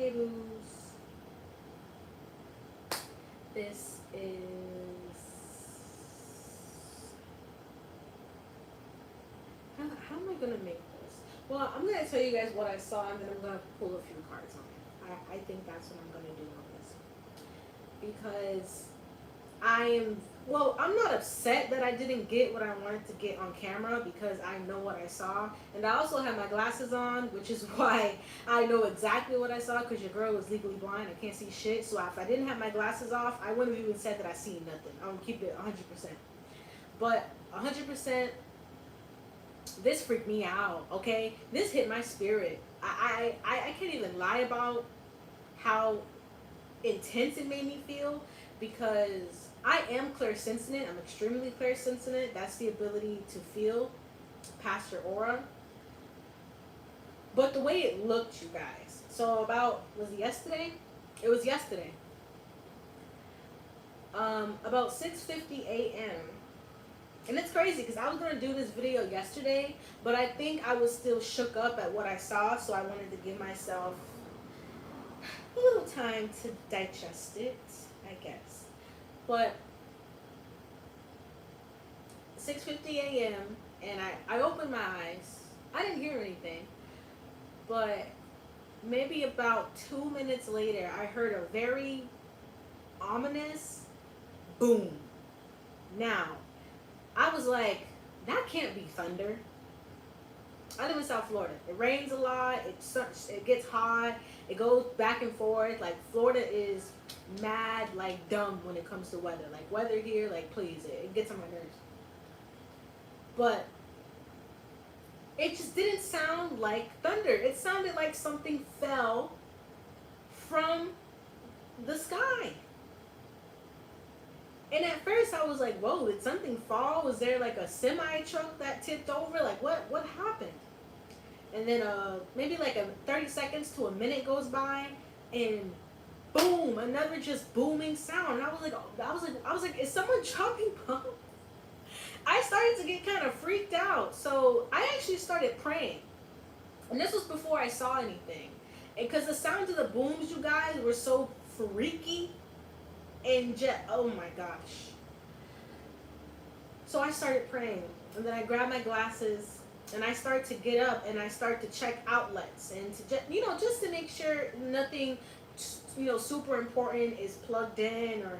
Hey, Booze. This is... How am I going to make this? Well, I'm going to tell you guys what I saw, and then I'm going to pull a few cards on it. I think that's what I'm going to do on this. Because I am... Well, I'm not upset that I didn't get what I wanted to get on camera because I know what I saw. And I also have my glasses on, which is why I know exactly what I saw, because your girl is legally blind. I can't see shit. So if I didn't have my glasses off, I wouldn't have even said that I see nothing. I would keep it 100%. But 100%, this freaked me out, okay? This hit my spirit. I can't even lie about how intense it made me feel, because I am clairsentient. I'm extremely clairsentient. That's the ability to feel past your aura. But the way it looked, you guys. So was it yesterday? It was yesterday. About 6:50 a.m. And it's crazy because I was going to do this video yesterday, but I think I was still shook up at what I saw, so I wanted to give myself a little time to digest it, I guess. But 6:50 a.m. and I opened my eyes. I didn't hear anything, but maybe about 2 minutes later, I heard a very ominous boom. Now, I was like, that can't be thunder. I live in South Florida. It rains a lot. It gets hot. It goes back and forth. Like, Florida is mad, like, dumb when it comes to weather. Like, weather here, like, please, it gets on my nerves. But it just didn't sound like thunder. It sounded like something fell from the sky. And at first I was like, whoa, did something fall? Was there like a semi truck that tipped over? Like, what happened? And then maybe like 30 seconds to a minute goes by, and boom, another just booming sound. And I was like, is someone dropping bombs? I started to get kind of freaked out. So I actually started praying. And this was before I saw anything. And because the sounds of the booms, you guys, were so freaky. And just, oh my gosh. So I started praying. And then I grabbed my glasses. And I start to get up. And I start to check outlets. And to just to make sure nothing super important is plugged in, or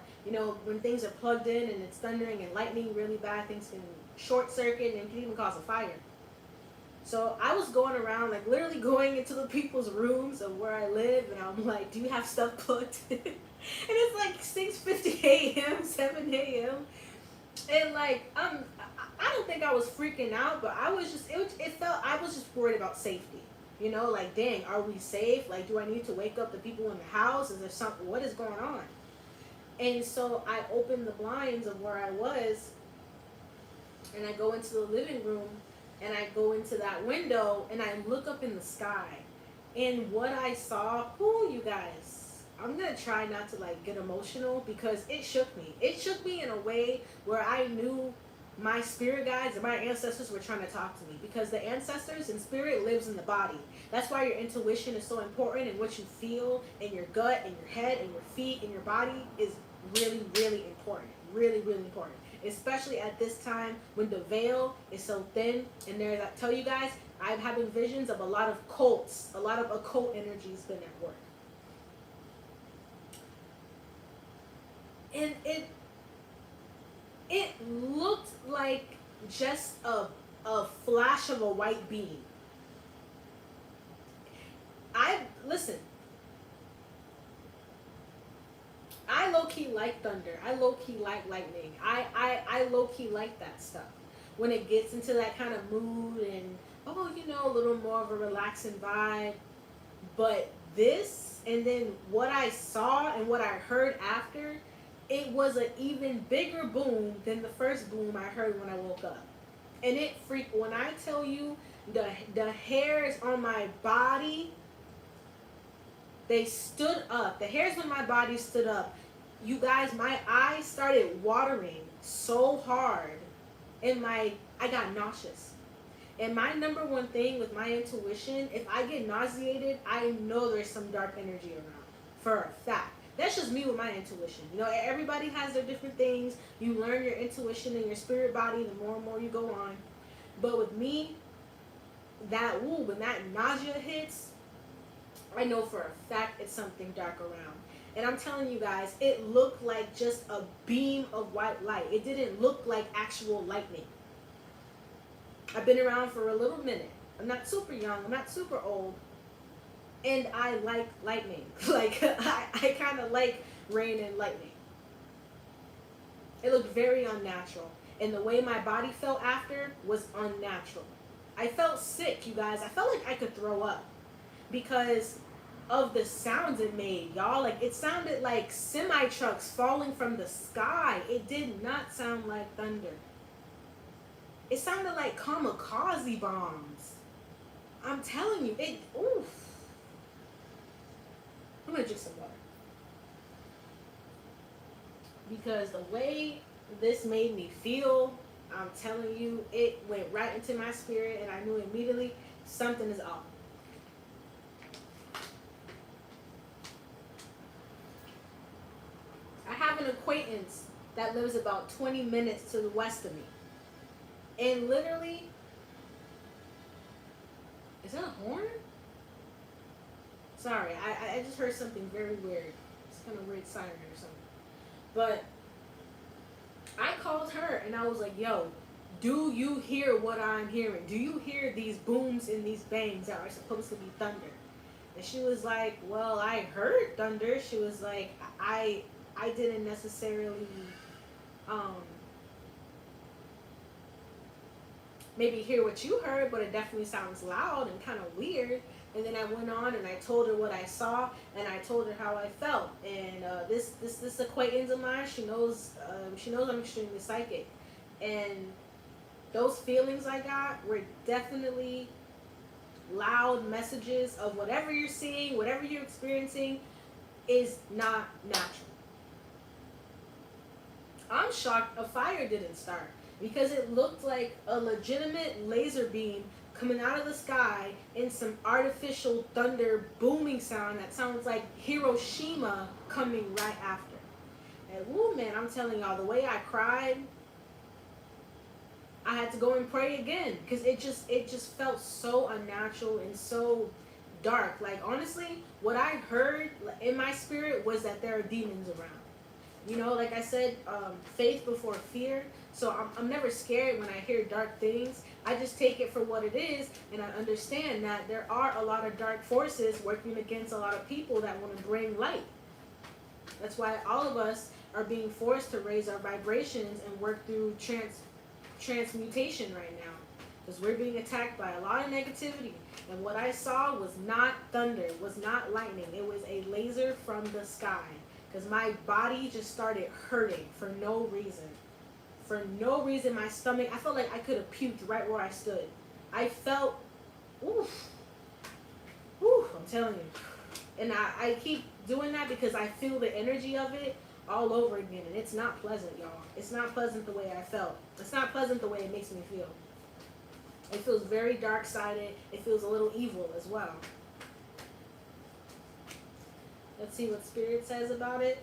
when things are plugged in and it's thundering and lightning really bad, things can short circuit and can even cause a fire. So I was going around, like literally going into the people's rooms of where I live, and I'm like, do you have stuff plugged in? And it's like 6:50 a.m., 7 a.m. And like I don't think I was freaking out, but I was just it felt I was just worried about safety. Like, dang, are we safe? Like, do I need to wake up the people in the house? Is there something? What is going on? And so I opened the blinds of where I was, and I go into the living room, and I go into that window, and I look up in the sky. And what I saw, you guys, I'm going to try not to, like, get emotional, because it shook me. It shook me in a way where I knew my spirit guides and my ancestors were trying to talk to me, because the ancestors and spirit lives in the body. That's why your intuition is so important, and what you feel in your gut and your head and your feet and your body is really, really important. Really, really important. Especially at this time when the veil is so thin. And I tell you guys, I'm having visions of a lot of cults, a lot of occult energies been at work. And it looked like just a flash of a white beam. Listen, I low-key like thunder. I low-key like lightning. I low-key like that stuff. When it gets into that kind of mood and, a little more of a relaxing vibe. But this, and then what I saw and what I heard after, it was an even bigger boom than the first boom I heard when I woke up. And it freaked, when I tell you, the hairs on my body, they stood up. The hairs on my body stood up. You guys, my eyes started watering so hard, and I got nauseous. And my number one thing with my intuition, if I get nauseated, I know there's some dark energy around for a fact. That's just me with my intuition. You know, everybody has their different things. You learn your intuition and your spirit body the more and more you go on. But with me, when that nausea hits, I know for a fact it's something dark around. And I'm telling you guys, it looked like just a beam of white light. It didn't look like actual lightning. I've been around for a little minute. I'm not super young. I'm not super old. And I like lightning. Like, I kind of like rain and lightning. It looked very unnatural. And the way my body felt after was unnatural. I felt sick, you guys. I felt like I could throw up because of the sounds it made, y'all. Like, it sounded like semi-trucks falling from the sky. It did not sound like thunder. It sounded like kamikaze bombs. I'm telling you, oof. I'm gonna drink some water. Because the way this made me feel, I'm telling you, it went right into my spirit, and I knew immediately something is off. I have an acquaintance that lives about 20 minutes to the west of me. And literally, is that a horn? Sorry, I just heard something very weird. It's kind of weird siren or something. But I called her and I was like, yo, do you hear what I'm hearing? Do you hear these booms and these bangs that are supposed to be thunder? And she was like, well, I heard thunder. She was like, I didn't necessarily maybe hear what you heard, but it definitely sounds loud and kind of weird. And then I went on and I told her what I saw, and I told her how I felt. And this acquaintance of mine, she knows I'm extremely psychic, and those feelings I got were definitely loud messages of whatever you're seeing, whatever you're experiencing is not natural. I'm shocked a fire didn't start because it looked like a legitimate laser beam coming out of the sky in some artificial thunder booming sound that sounds like Hiroshima coming right after. And woo, man, I'm telling y'all, the way I cried, I had to go and pray again because it just felt so unnatural and so dark. Like, honestly, what I heard in my spirit was that there are demons around. You know, like I said, faith before fear. So I'm never scared when I hear dark things. I just take it for what it is, and I understand that there are a lot of dark forces working against a lot of people that want to bring light. That's why all of us are being forced to raise our vibrations and work through transmutation right now. Because we're being attacked by a lot of negativity. And what I saw was not thunder, was not lightning. It was a laser from the sky. Because my body just started hurting for no reason. For no reason, my stomach, I felt like I could have puked right where I stood. I felt, oof, I'm telling you. And I keep doing that because I feel the energy of it all over again. And it's not pleasant, y'all. It's not pleasant the way I felt. It's not pleasant the way it makes me feel. It feels very dark-sided. It feels a little evil as well. Let's see what Spirit says about it.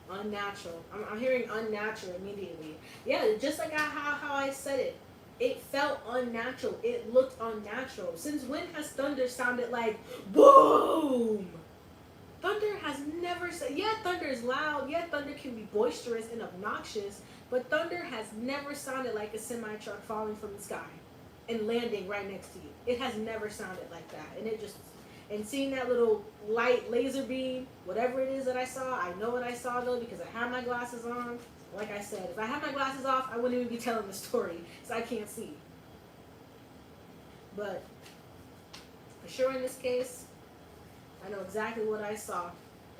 Unnatural. I'm hearing unnatural immediately. Yeah, just like how I said it. It felt unnatural. It looked unnatural. Since when has thunder sounded like boom? Thunder has never said. Yeah, thunder is loud. Yeah, thunder can be boisterous and obnoxious. But thunder has never sounded like a semi-truck falling from the sky and landing right next to you. It has never sounded like that. And seeing that little light laser beam, whatever it is that I saw, I know what I saw though because I had my glasses on. Like I said, if I had my glasses off, I wouldn't even be telling the story because I can't see. But for sure in this case, I know exactly what I saw,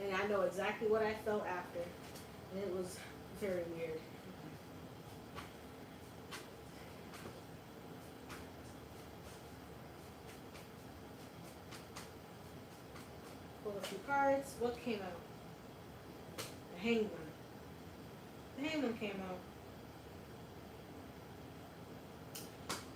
and I know exactly what I felt after, and it was very weird. Pull a few cards. What came out? The Hanged. The Hanged came out.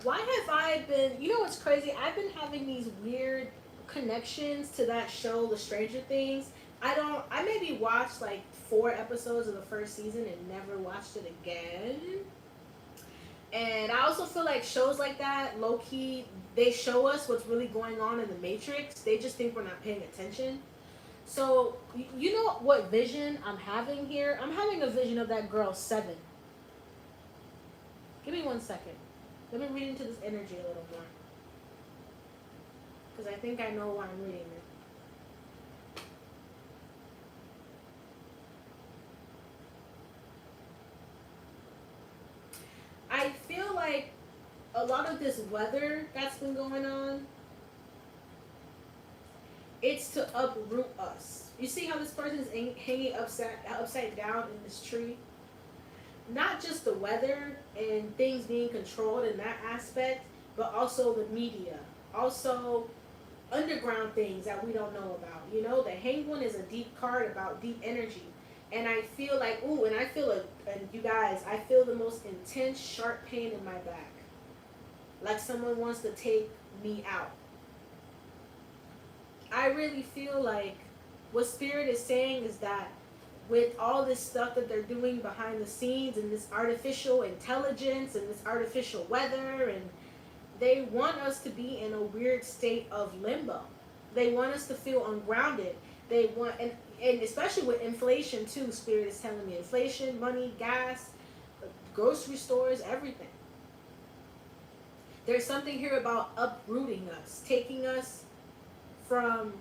Why have I been? You know what's crazy? I've been having these weird connections to that show, The Stranger Things. I don't. I maybe watched like 4 episodes of the first season and never watched it again. And I also feel like shows like that, low key, they show us what's really going on in the Matrix. They just think we're not paying attention. So you know what vision I'm having here? I'm having a vision of that girl Seven. Give me 1 second. Let me read into this energy a little more. Because I think I know why I'm reading it. I feel like a lot of this weather that's been going on, it's to uproot us. You see how this person's hanging upside down in this tree? Not just the weather and things being controlled in that aspect, but also the media. Also, underground things that we don't know about. You know, the Hanged One is a deep card about deep energy. And I feel like, ooh, and I feel it, and you guys, I feel the most intense, sharp pain in my back. Like someone wants to take me out. I really feel like what Spirit is saying is that with all this stuff that they're doing behind the scenes and this artificial intelligence and this artificial weather, and they want us to be in a weird state of limbo. They want us to feel ungrounded. They want, and especially with inflation too, Spirit is telling me inflation, money, gas, grocery stores, everything. There's something here about uprooting us, taking us from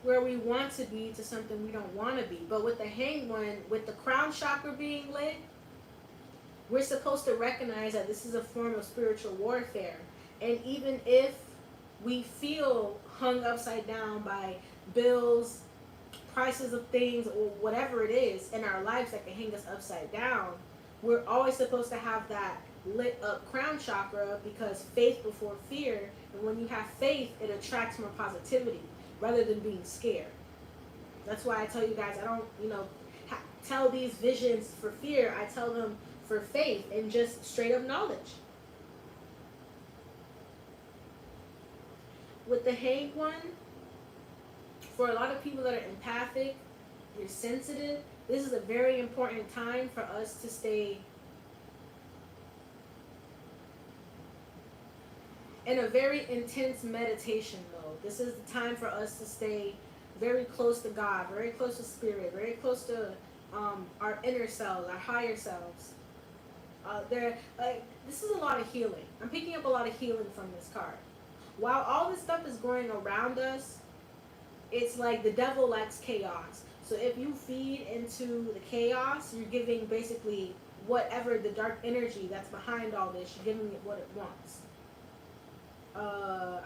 where we want to be to something we don't want to be. But with the Hanged One, with the crown chakra being lit, we're supposed to recognize that this is a form of spiritual warfare. And even if we feel hung upside down by bills, prices of things, or whatever it is in our lives that can hang us upside down, we're always supposed to have that lit up crown chakra, because faith before fear. And when you have faith, it attracts more positivity rather than being scared. That's why I tell you guys, I don't, tell these visions for fear. I tell them for faith and just straight up knowledge. With the Hanged One, for a lot of people that are empathic, you're sensitive, this is a very important time for us to stay in a very intense meditation mode. This is the time for us to stay very close to God, very close to Spirit, very close to our inner selves, our higher selves. This is a lot of healing. I'm picking up a lot of healing from this card. While all this stuff is going around us, it's like the devil likes chaos. So if you feed into the chaos, you're giving basically whatever the dark energy that's behind all this, you're giving it what it wants.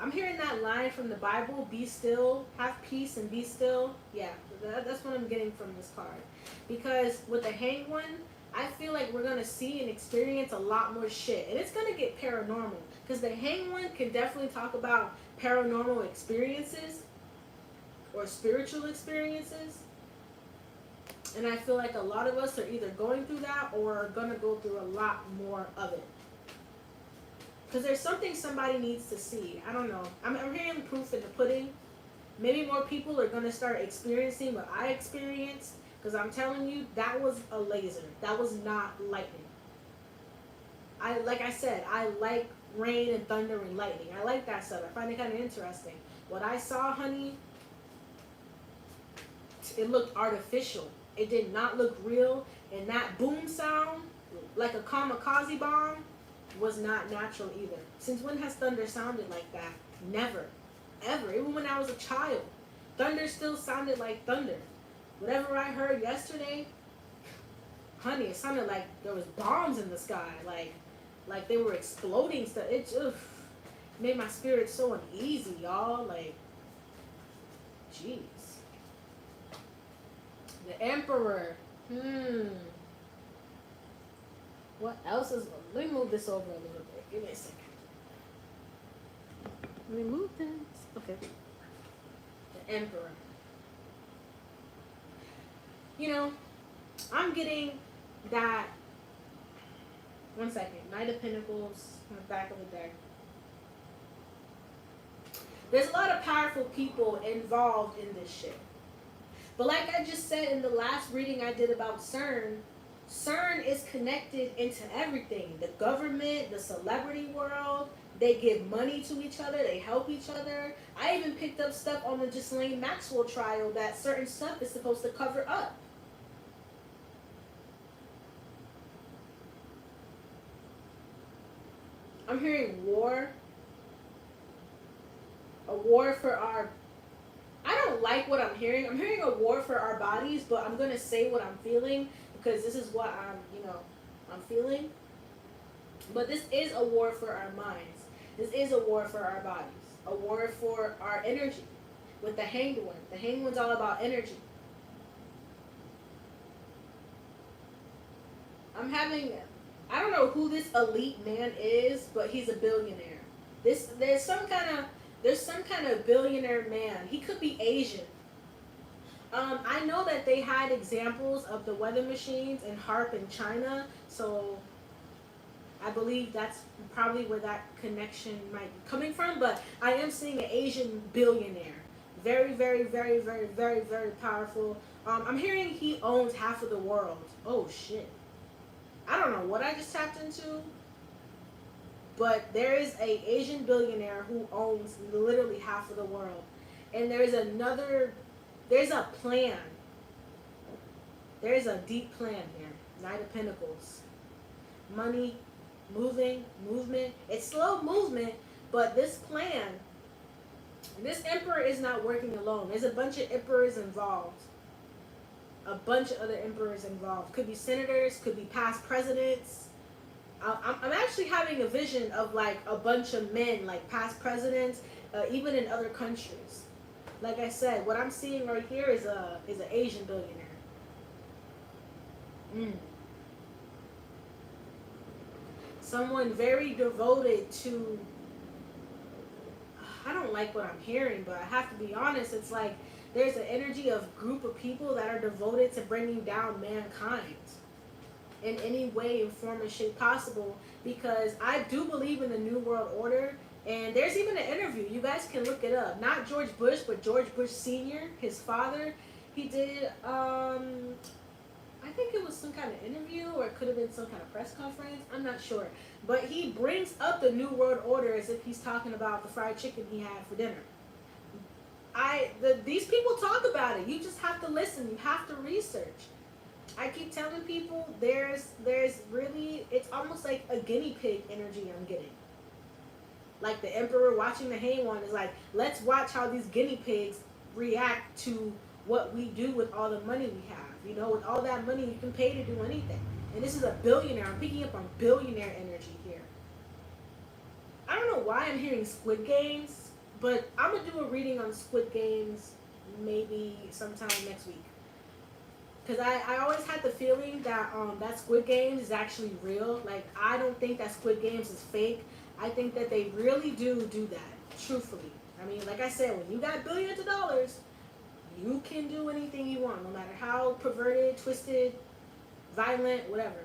I'm hearing that line from the Bible, be still, have peace and be still. Yeah, that's what I'm getting from this card. Because with the Hanged One, I feel like we're going to see and experience a lot more shit. And it's going to get paranormal. Because the Hanged One can definitely talk about paranormal experiences or spiritual experiences. And I feel like a lot of us are either going through that or are going to go through a lot more of it. Because there's something somebody needs to see. I don't know. I'm hearing proof in the pudding. Maybe more people are going to start experiencing what I experienced. Because I'm telling you, that was a laser. That was not lightning. Like I said, I like rain and thunder and lightning. I like that stuff. I find it kind of interesting. What I saw, honey, it looked artificial. It did not look real. And that boom sound, like a kamikaze bomb, was not natural either. Since when has thunder sounded like that? Never. Ever. Even when I was a child, thunder still sounded like thunder. Whatever I heard yesterday, honey, it sounded like there was bombs in the sky. Like they were exploding stuff. It just made my spirit so uneasy, y'all. Like, jeez. The Emperor. What else is... Let me move this over a little bit. Give me a second. Let me move this. Okay. The Emperor. You know, I'm getting that One second. Knight of Pentacles on the back of the deck. There's a lot of powerful people involved in this shit. But like I just said in the last reading I did about CERN, CERN is connected into everything. The government, the celebrity world, they give money to each other, they help each other. I even picked up stuff on the Ghislaine Maxwell trial that certain stuff is supposed to cover up. I'm hearing war. A war for our... I don't like what I'm hearing. I'm hearing a war for our bodies, but I'm going to say what I'm feeling because this is what I'm feeling. But this is a war for our minds. This is a war for our bodies. A war for our energy with the Hanged One. The Hanged One's all about energy. I don't know who this elite man is, but he's a billionaire. There's some kind of billionaire man. He could be Asian. I know that they had examples of the weather machines and HAARP in China, so I believe that's probably where that connection might be coming from. But I am seeing an Asian billionaire. Very, very, very, very, very, very powerful. I'm hearing he owns half of the world. Oh, shit. I don't know what I just tapped into, but there is a Asian billionaire who owns literally half of the world. And there's a plan. There's a deep plan here. Knight of Pentacles. Money, movement. It's slow movement, but this plan, this emperor is not working alone. There's a bunch of emperors involved. A bunch of other emperors involved. Could be senators, could be past presidents. I'm actually having a vision of like a bunch of men, like past presidents, even in other countries. Like I said, what I'm seeing right here is an Asian billionaire. Someone very devoted to... I don't like what I'm hearing, but I have to be honest. It's like there's an energy of group of people that are devoted to bringing down mankind in any way and form and shape possible, because I do believe in the New World Order. And there's even an interview, you guys can look it up, not George Bush, but George Bush Sr., his father. He did I think it was some kind of interview, or it could have been some kind of press conference, I'm not sure, but he brings up the New World Order as if he's talking about the fried chicken he had for dinner. These people talk about it. You just have to listen. You have to research. I keep telling people there's really, it's almost like a guinea pig energy I'm getting. Like the emperor watching the Hanged One is like, let's watch how these guinea pigs react to what we do with all the money we have. You know, with all that money you can pay to do anything. And this is a billionaire. I'm picking up on billionaire energy here. I don't know why I'm hearing Squid Games, but I'm going to do a reading on Squid Games maybe sometime next week. Because I always had the feeling that that Squid Games is actually real. Like, I don't think that Squid Games is fake. I think that they really do that, truthfully. I mean, like I said, when you got billions of dollars, you can do anything you want, no matter how perverted, twisted, violent, whatever.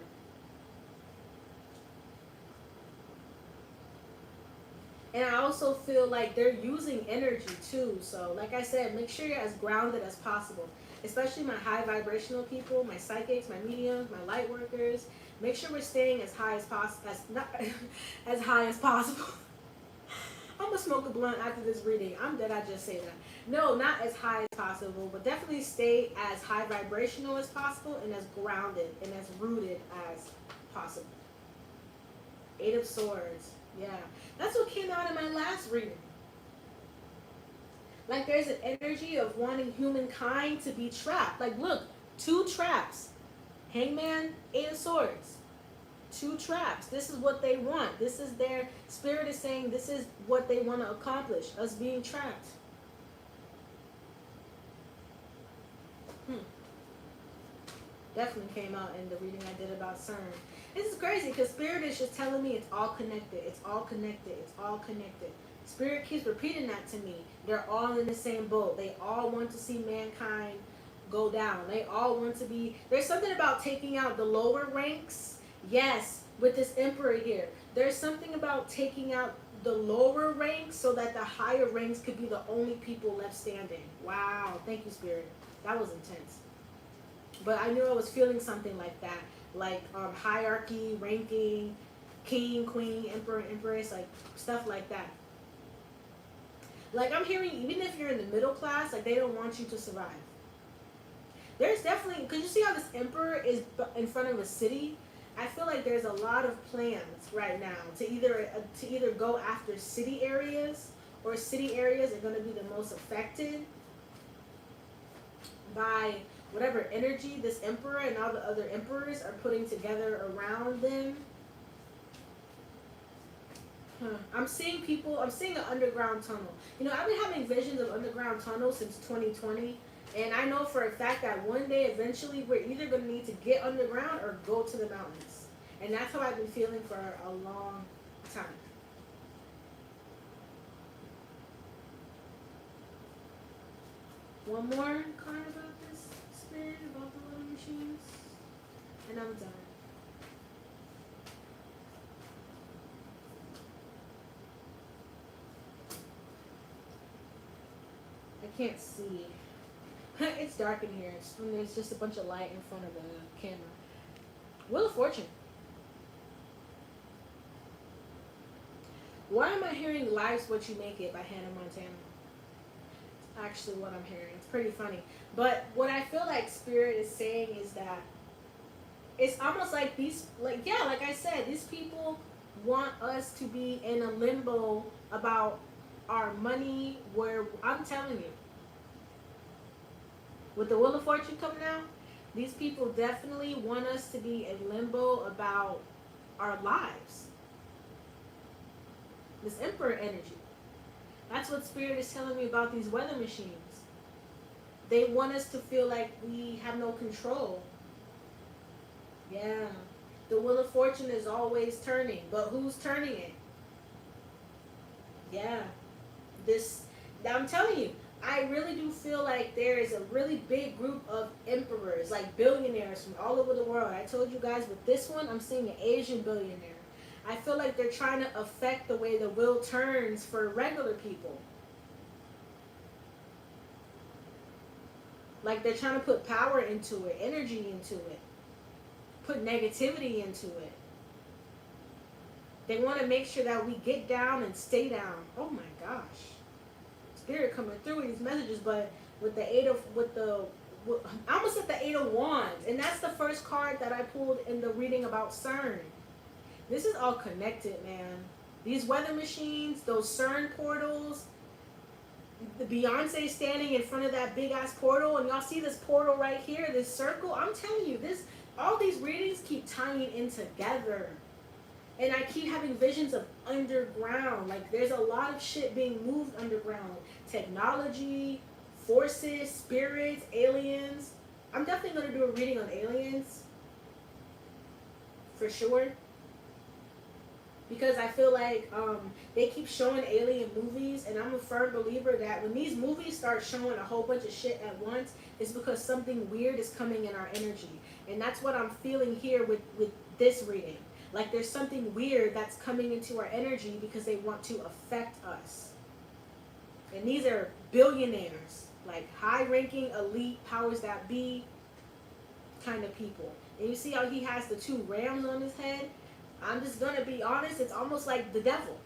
And I also feel like they're using energy too. So like I said, make sure you're as grounded as possible. Especially my high vibrational people, my psychics, my mediums, my light workers. Make sure we're staying as high as possible, as high as possible. I'm gonna smoke a blunt after this reading. Did I just say that? No, not as high as possible, but definitely stay as high vibrational as possible and as grounded and as rooted as possible. 8 of Swords. Yeah. That's what came out in my last reading. Like there's an energy of wanting humankind to be trapped. Like look, 2 traps. Hangman, 8 of Swords. 2 traps. This is what they want. This is their spirit is saying this is what they want to accomplish. Us being trapped. Definitely came out in the reading I did about CERN. This is crazy because Spirit is just telling me it's all connected. It's all connected. It's all connected. Spirit keeps repeating that to me. They're all in the same boat. They all want to see mankind go down. They all want to be... There's something about taking out the lower ranks. Yes, with this emperor here. There's something about taking out the lower ranks so that the higher ranks could be the only people left standing. Wow, thank you, Spirit. That was intense. But I knew I was feeling something like that, like hierarchy, ranking, king, queen, emperor, empress, like stuff like that. Like I'm hearing, even if you're in the middle class, like they don't want you to survive. There's definitely, because you see how this emperor is in front of a city. I feel like there's a lot of plans right now to either go after city areas, or city areas are going to be the most affected by whatever energy this emperor and all the other emperors are putting together around them. I'm seeing an underground tunnel. You know, I've been having visions of underground tunnels since 2020. And I know for a fact that one day, eventually, we're either going to need to get underground or go to the mountains. And that's how I've been feeling for a long time. One more card about this spirit, about the little machines, and I'm done. I can't see. It's dark in here. There's just a bunch of light in front of the camera. Wheel of Fortune. Why am I hearing Life's What You Make It by Hannah Montana? It's actually what I'm hearing. It's pretty funny. But what I feel like Spirit is saying is that it's almost like like I said, these people want us to be in a limbo about our money, where I'm telling you, with the Wheel of Fortune coming out, these people definitely want us to be in limbo about our lives. This Emperor energy. That's what Spirit is telling me about these weather machines. They want us to feel like we have no control. Yeah. The Wheel of Fortune is always turning, but who's turning it? Yeah. I'm telling you, I really do feel like there is a really big group of emperors, like billionaires from all over the world. I told you guys with this one, I'm seeing an Asian billionaire. I feel like they're trying to affect the way the wheel turns for regular people. Like they're trying to put power into it, energy into it, put negativity into it. They want to make sure that we get down and stay down. Oh my gosh. Spirit coming through with these messages, but with the I almost said the Eight of Wands, and that's the first card that I pulled in the reading about CERN. This is all connected, man. These weather machines, those CERN portals, the Beyonce standing in front of that big ass portal, and y'all see this portal right here, this circle. I'm telling you, all these readings keep tying in together. And I keep having visions of underground. Like there's a lot of shit being moved underground. Technology, forces, spirits, aliens. I'm definitely going to do a reading on aliens. For sure. Because I feel like they keep showing alien movies. And I'm a firm believer that when these movies start showing a whole bunch of shit at once, it's because something weird is coming in our energy. And that's what I'm feeling here with this reading. Like there's something weird that's coming into our energy because they want to affect us. And these are billionaires, like high-ranking, elite, powers that be kind of people. And you see how he has the two rams on his head? I'm just going to be honest, it's almost like the devil.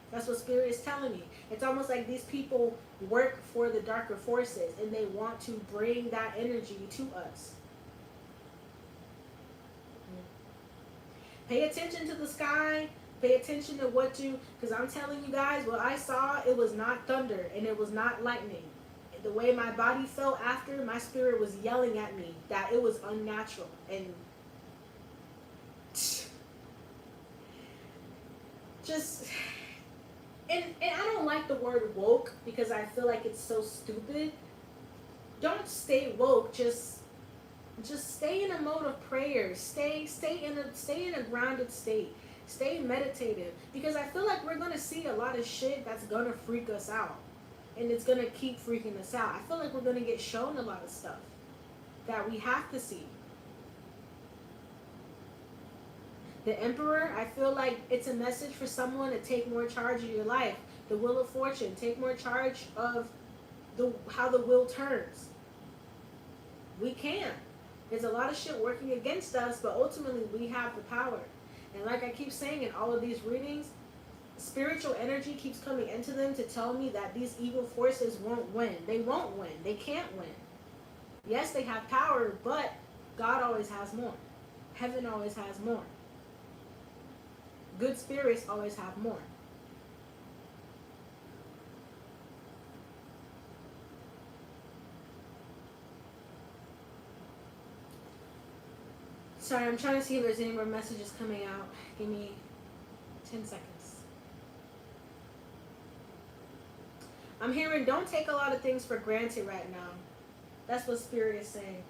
That's what Spirit is telling me. It's almost like these people work for the darker forces and they want to bring that energy to us. Pay attention to the sky. Pay attention to because I'm telling you guys, what I saw, it was not thunder and it was not lightning. The way my body felt after, my spirit was yelling at me that it was unnatural. And and I don't like the word woke because I feel like it's so stupid. Don't stay woke, just stay in a mode of prayer. Stay in a grounded state. Stay meditative. Because I feel like we're gonna see a lot of shit that's gonna freak us out. And it's gonna keep freaking us out. I feel like we're gonna get shown a lot of stuff that we have to see. The Emperor, I feel like it's a message for someone to take more charge of your life. The Wheel of Fortune, take more charge of how the wheel turns. We can. There's a lot of shit working against us, but ultimately we have the power. And like I keep saying in all of these readings, spiritual energy keeps coming into them to tell me that these evil forces won't win. They won't win. They can't win. Yes, they have power, but God always has more. Heaven always has more. Good spirits always have more. Sorry, I'm trying to see if there's any more messages coming out. Give me 10 seconds. I'm hearing don't take a lot of things for granted right now. That's what Spirit is saying.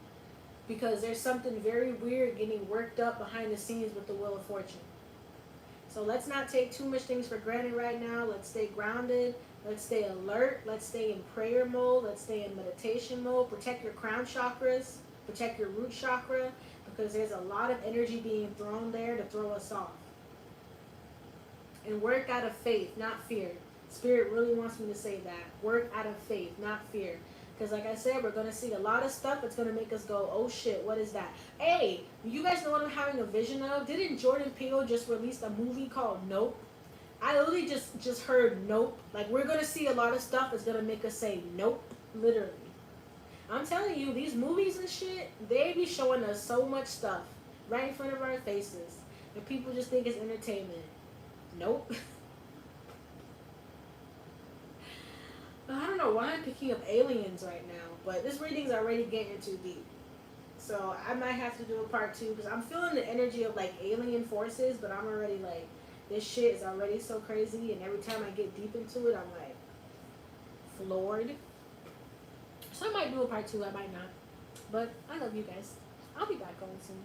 Because there's something very weird getting worked up behind the scenes with the Wheel of Fortune. So let's not take too much things for granted right now. Let's stay grounded. Let's stay alert. Let's stay in prayer mode. Let's stay in meditation mode. Protect your crown chakras. Protect your root chakra. Because there's a lot of energy being thrown there to throw us off. And work out of faith, not fear. Spirit really wants me to say that. Work out of faith, not fear. Because like I said, we're going to see a lot of stuff that's going to make us go, oh shit, what is that? Hey, you guys know what I'm having a vision of? Didn't Jordan Peele just release a movie called Nope? I literally just heard Nope. Like, we're going to see a lot of stuff that's going to make us say Nope, literally. I'm telling you, these movies and shit, they be showing us so much stuff right in front of our faces. And people just think it's entertainment. Nope. I don't know why I'm picking up aliens right now, but this reading's already getting too deep. So I might have to do a part 2 because I'm feeling the energy of like alien forces, but I'm already like, this shit is already so crazy, and every time I get deep into it, I'm like floored. So I might do a part 2, I might not. But I love you guys. I'll be back on soon.